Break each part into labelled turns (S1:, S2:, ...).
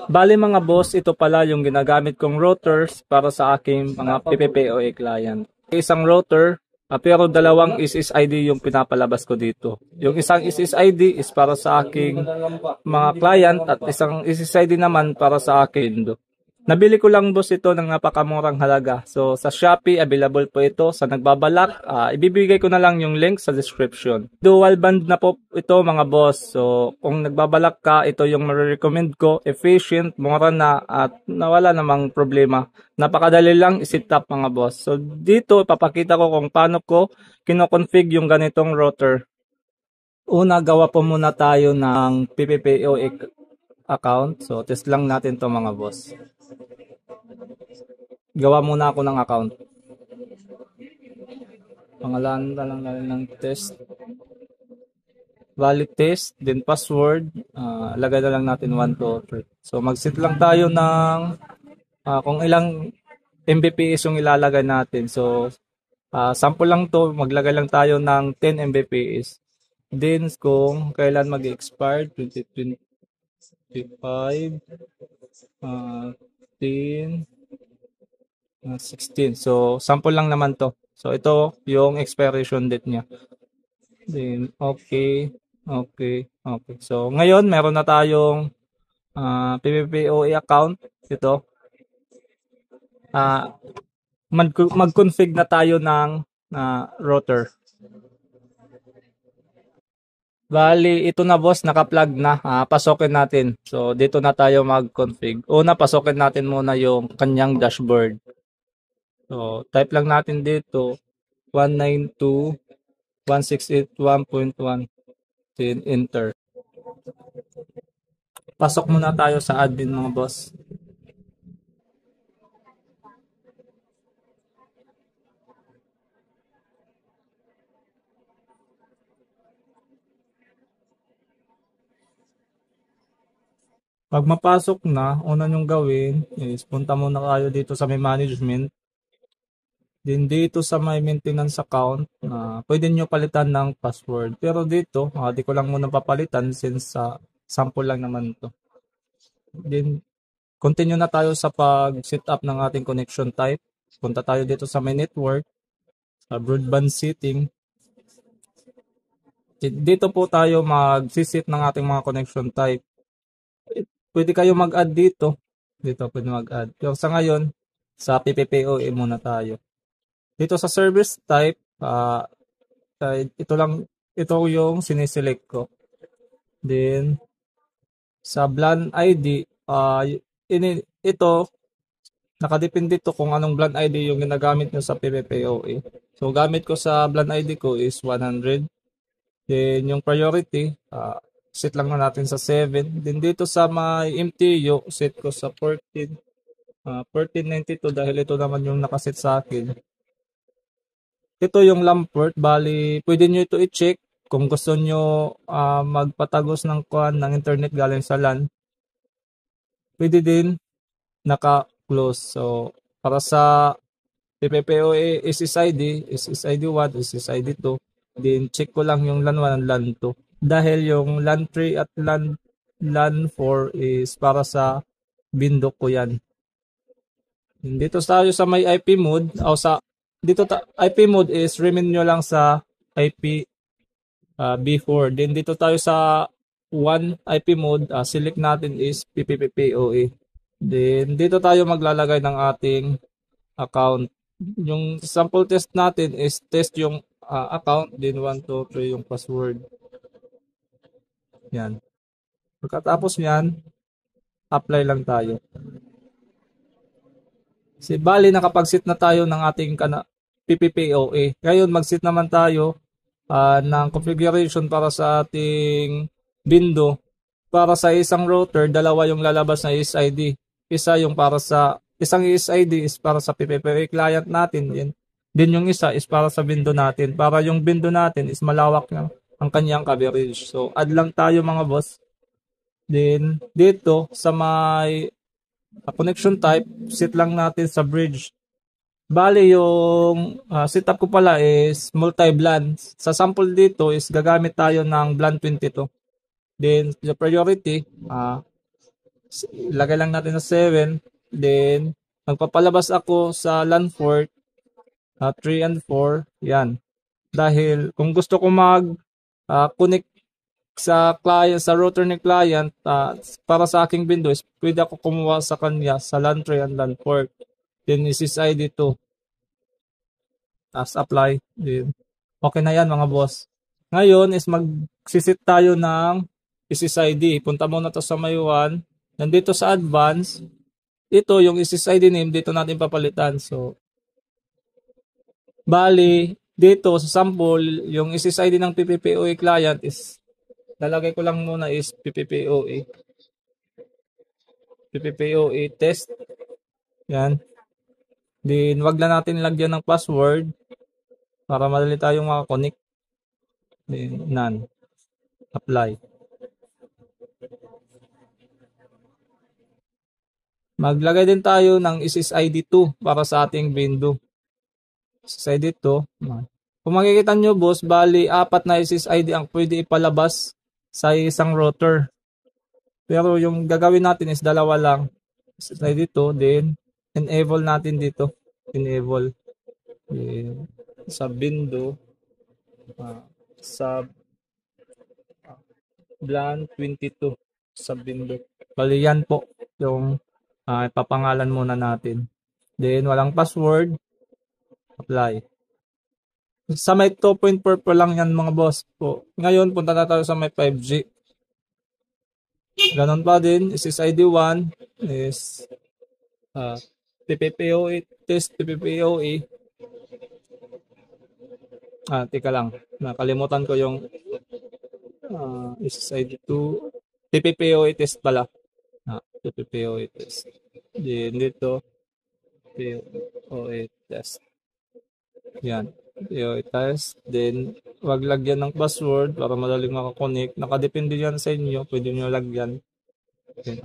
S1: Bali mga boss, ito pala yung ginagamit kong routers para sa aking mga PPPoE client. Isang router, pero dalawang SSID yung pinapalabas ko dito. Yung isang SSID is para sa aking mga client at isang SSID naman para sa akin. Nabili ko lang boss ito ng napakamurang halaga. So sa Shopee available po ito. Sa nagbabalak, ibibigay ko na lang yung link sa description. Dual band na po ito mga boss. So kung nagbabalak ka, ito yung marirecommend ko. Efficient, mura na at nawala namang problema. Napakadali lang i-set up mga boss. So dito ipapakita ko kung paano ko kino-config yung ganitong router. Una, gawa po muna tayo ng PPPoE account. So test lang natin to mga boss. Gawa muna ako ng account. Pangalan na lang natin ng test. Valid test, then password. Lagay na lang natin 1, 2, 3. So mag-set lang tayo ng kung ilang Mbps yung ilalagay natin. So sample lang to, maglagay lang tayo ng 10 Mbps. Then kung kailan mag-expire, 2025, 10, 16. So, sample lang naman to. So, ito yung expiration date niya. Then, okay. Okay. Okay. So, ngayon, meron na tayong PPPoE account. Ito. Mag-config na tayo ng router. Bali, ito na boss, naka-plug na. Pasokin natin. So, dito na tayo mag-config. Una, pasokin natin muna yung kanyang dashboard. So, type lang natin dito 192.168.1.1, then enter. Pasok muna tayo sa admin mga boss. Pag mapasok na, una nyong gawin is punta muna kayo dito sa may management. Then dito sa may maintenance account, pwede nyo palitan ng password. Pero dito, di ko lang muna papalitan since sample lang naman to. Then, continue na tayo sa pag-set up ng ating connection type. Punta tayo dito sa may network, sa broadband setting. Dito po tayo mag-set ng ating mga connection type. Pwede kayo mag-add dito. Dito pwede mag-add. Pero sa ngayon, sa PPPoE muna tayo. Dito sa service type, ito yung siniselect ko. Then, sa LAN ID, ito, nakadepende ito kung anong LAN ID yung ginagamit nyo sa PPPoE. So, gamit ko sa LAN ID ko is 100. Then, yung priority, set lang na natin sa 7. Then, dito sa may MTU, set ko sa 14. 1492 dahil ito naman yung nakaset sa akin. Ito yung LAN port, bali pwede nyo ito i-check kung gusto nyo magpatagos ng internet galing sa LAN. Pwede din naka-close. So, para sa PPPoE SSID 1, SSID 2, then check ko lang yung LAN 1 at LAN 2. Dahil yung LAN 3 at LAN 4 is para sa Bindok ko yan. Dito tayo sa may IP mode, IP mode is remain nyo lang sa IP B4. Then dito tayo sa 1 IP mode, select natin is PPPoE. Then dito tayo maglalagay ng ating account. Yung sample test natin is test yung account, then 1, 2, 3 yung password. Yan. Pagkatapos yan, apply lang tayo. Bali nakapag-set na tayo ng ating PPPoE. Ngayon mag-set naman tayo ng configuration para sa ating window. Para sa isang router, dalawa yung lalabas na SID. Isang SID is para sa PPPoE client natin. Din yung isa is para sa window natin. Para yung window natin is malawak na ang kanyang coverage. So add lang tayo mga boss. Then dito sa may connection type, set lang natin sa bridge. Bali yung setup ko pala is multi-blan. Sa sample dito is gagamit tayo ng blan 22. Then the priority, Lagay lang natin sa 7. Then, magpapalabas ako sa LAN port 3 and 4. Yan. Dahil kung gusto ko connect sa client, sa router ni client, para sa aking Windows, pwede ako kumuha sa kanya sa LAN 3 and LAN port. Then, SSID 2. Tapos apply. Then, okay na yan mga boss. Ngayon is magsisit tayo ng SSID. Punta muna to sa may 1. Nandito sa advance, ito yung SSID name, dito natin papalitan. So, bali, dito sa sample, yung SSID ng PPPoE client is, lalagay ko lang muna is PPPoE. PPPoE test. Yan. Then, wag na natin lagyan ng password para madali tayong makakonect. Then, none. Apply. Maglagay din tayo ng SSID 2 para sa ating window. SSID 2. Kung makikita nyo boss, bali 4 na SSID ang pwede ipalabas sa isang router. Pero yung gagawin natin is 2 lang. SSID 2, then enable natin dito. Enable. Sa window. Sa LAN 22 sa window. Bali yan po yung ipapangalan muna natin. Then walang password. Apply. Sa may 2.4 po lang yan mga boss po. Ngayon punta na tayo sa may 5G. Ganon pa din. SSID 1 is PPPoE test PPPoE. Tika lang. Nakalimutan ko yung SSID 2. PPPoE test pala. PPPoE test. Then dito PPPoE test. Yan. PPPoE test. Then wag lagyan ng password para madaling makakonect. Nakadepende yan sa inyo. Pwede nyo lagyan. Then,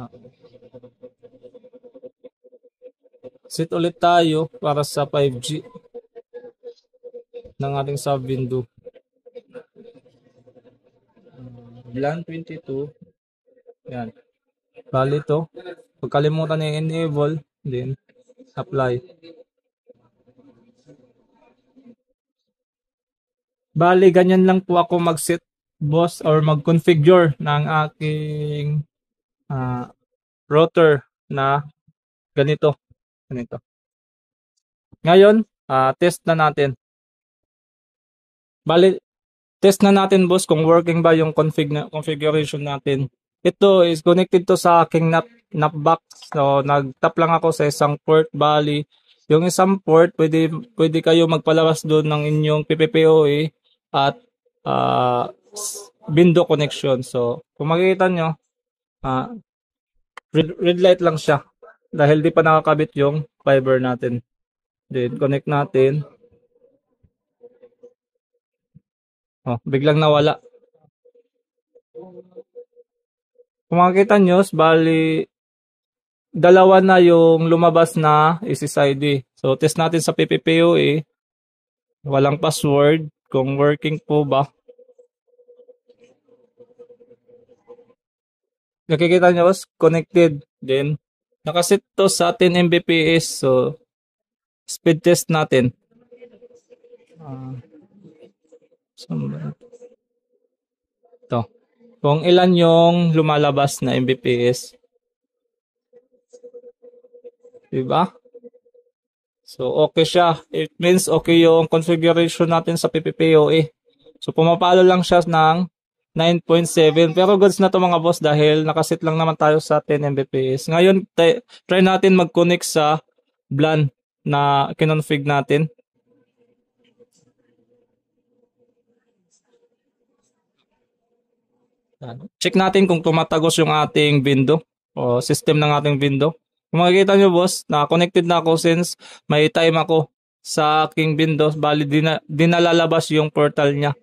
S1: set ulit tayo para sa 5G ng ating sub window. LAN 22. Yan. Bali ito. Huwag kalimutan na enable. Then, apply. Bali, ganyan lang po ako mag-set boss or mag-configure ng aking router na ganito. Ngayon, test na natin. Bali, test na natin boss kung working ba yung configuration natin. Ito is connected to sa aking NAP box. So, nag-tap lang ako sa isang port. Bali, yung isang port, pwede kayo magpalabas doon ng inyong PPPoE at window connection. So, kung makikita nyo, red light lang siya dahil di pa nakakabit yung fiber natin. Then, connect natin. Biglang nawala. Kung makikita nyo, bali, 2 na yung lumabas na SSID. So, test natin sa PPPoE. Walang password. Kung working po ba. Nakikita nyo, connected. Then, nakaset to sa 10 Mbps. So, speed test natin. Ito. Kung ilan yung lumalabas na Mbps. Diba? So, okay siya. It means okay yung configuration natin sa PPPoE. So, pumapalo lang siya ng 9.7. Pero goods na to mga boss dahil nakasit lang naman tayo sa 10 Mbps. Ngayon, try natin mag-connect sa LAN na kinonfig natin. Check natin kung tumatagos yung ating window o system ng ating window. Kung makikita nyo boss, na-connected na ako since may time ako sa aking window. Bali, di nalalabas yung portal niya.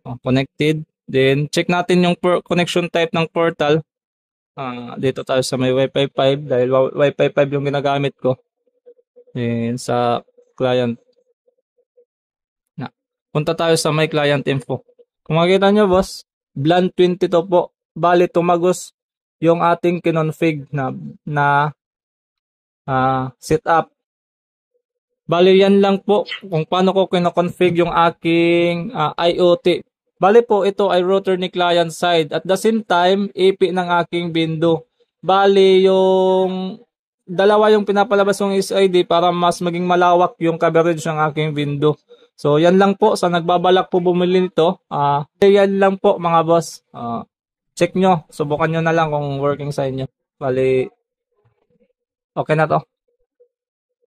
S1: Connected. Then, check natin yung connection type ng portal. Dito tayo sa may Wi-Fi 5 dahil Wi-Fi 5 yung ginagamit ko. Then, sa client. Punta tayo sa my client info. Kung makikita nyo boss, BLAN 20 to po. Bali tumagos yung ating kinonfig na setup. Bali yan lang po kung paano ko kino-config yung aking IoT. Bali po ito ay router ni client side. At the same time, AP ng aking window. Bali yung dalawa yung pinapalabas ng SID para mas maging malawak yung coverage ng aking window. So yan lang po sa nagbabalak po bumili nito. Yan lang po mga boss. Check nyo. Subukan nyo na lang kung working sa inyo. Bali, okay na to.